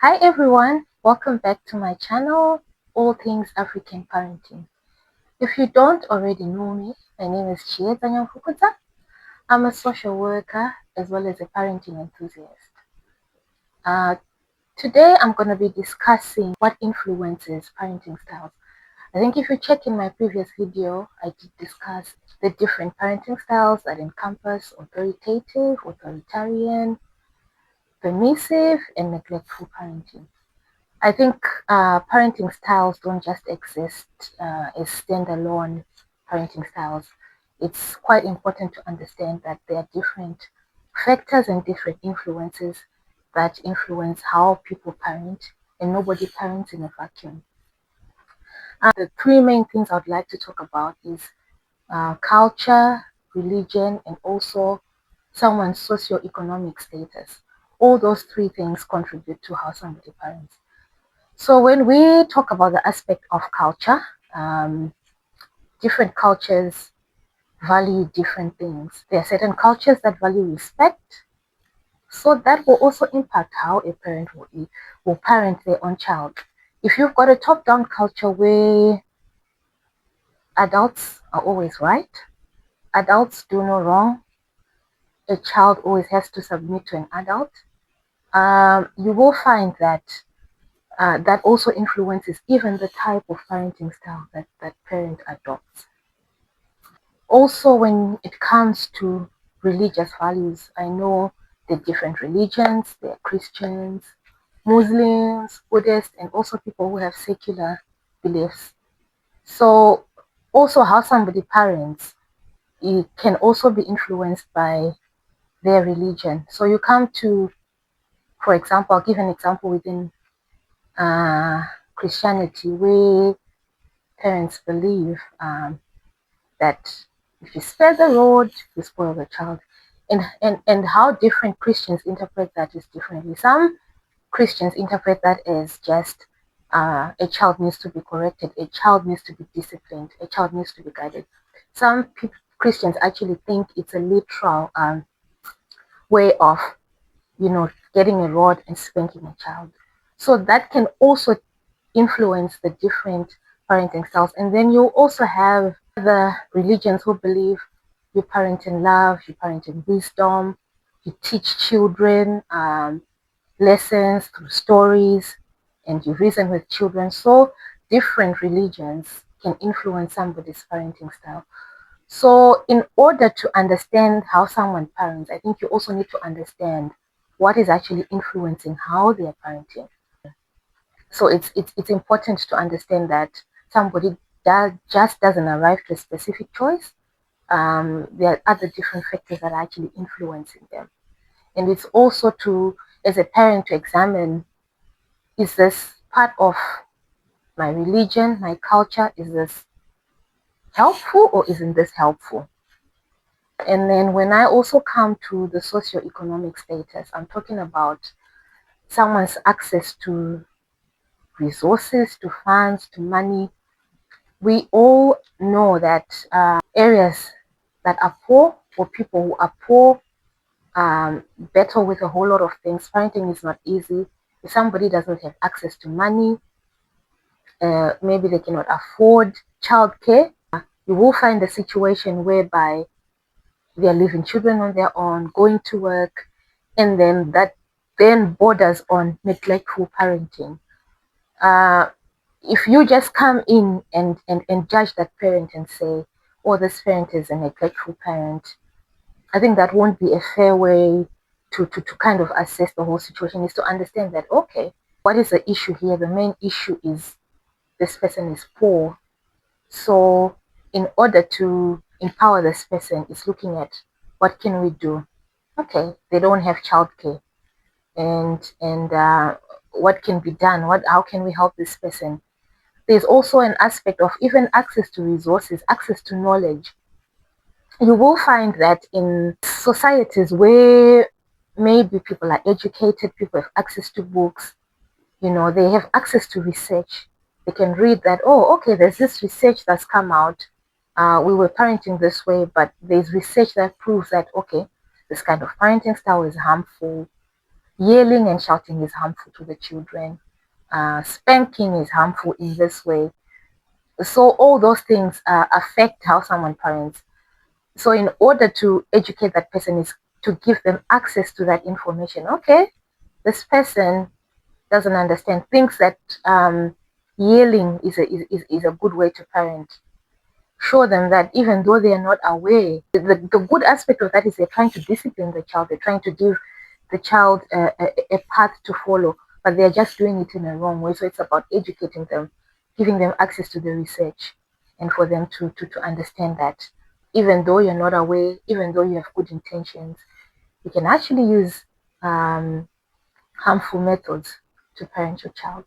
Hi everyone, welcome back to my channel, All Things African Parenting. If you don't already know me, my name is Chietanya Fukuta. I'm a social worker as well as a parenting enthusiast. Uh, Today I'm going to be discussing what influences parenting styles. I think if you check in my previous video, I did discuss the different parenting styles that encompass authoritative, authoritarian, permissive, and neglectful parenting. I think parenting styles don't just exist as standalone parenting styles. It's quite important to understand that there are different factors and different influences that influence how people parent, and nobody parents in a vacuum. The three main things I'd like to talk about is culture, religion, and also someone's socio-economic status. All those three things contribute to how somebody parents. So when we talk about the aspect of culture, different cultures value different things. There are certain cultures that value respect, so that will also impact how a parent will parent their own child. If you've got a top-down culture where adults are always right, adults do no wrong, a child always has to submit to an adult, you will find that that also influences even the type of parenting style that parent adopts. Also, when it comes to religious values, I know the different religions, there are Christians, Muslims, Buddhists, and also people who have secular beliefs. So also how somebody parents, it can also be influenced by their religion. So you come to, for example, I'll give an example within Christianity, where parents believe that if you spare the rod, you spoil the child. And how different Christians interpret that is differently. Some Christians interpret that as just a child needs to be corrected, a child needs to be disciplined, a child needs to be guided. Some Christians actually think it's a literal way of, getting a rod and spanking a child. So that can also influence the different parenting styles. And then you also have the religions who believe you parent in love, you parent in wisdom, you teach children lessons through stories, and you reason with children. So different religions can influence somebody's parenting style. So in order to understand how someone parents, I think you also need to understand what is actually influencing how they are parenting. So it's important to understand that somebody just doesn't arrive to a specific choice. There are other different factors that are actually influencing them. And it's also to, as a parent, to examine, is this part of my religion, my culture? Is this helpful or isn't this helpful? And then when I also come to the socioeconomic status, I'm talking about someone's access to resources, to funds, to money. We all know that areas that are poor, or people who are poor, battle with a whole lot of things. Parenting is not easy. If somebody doesn't have access to money, maybe they cannot afford childcare, you will find a situation whereby they are leaving children on their own, going to work, and then that then borders on neglectful parenting. Uh, if you just come in and judge that parent and say, oh, this parent is a neglectful parent, I think that won't be a fair way to kind of assess the whole situation. Is to understand that, okay, what is the issue here? The main issue is this person is poor. So in order to empower this person, it's looking at what can we do. Okay, they don't have childcare, and what can be done? How can we help this person? There's also an aspect of even access to resources, access to knowledge. You will find that in societies where maybe people are educated, people have access to books, they have access to research. They can read that, oh, okay, there's this research that's come out. We were parenting this way, but there's research that proves that, okay, this kind of parenting style is harmful. Yelling and shouting is harmful to the children. Spanking is harmful in this way. So all those things affect how someone parents. So in order to educate that person is to give them access to that information. Okay, this person doesn't understand, thinks that yelling is a good way to parent. Show them that even though they are not aware, the good aspect of that is they're trying to discipline the child, they're trying to give the child a path to follow, but they're just doing it in a wrong way. So it's about educating them, giving them access to the research, and for them to understand that even though you're not aware, even though you have good intentions, you can actually use harmful methods to parent your child.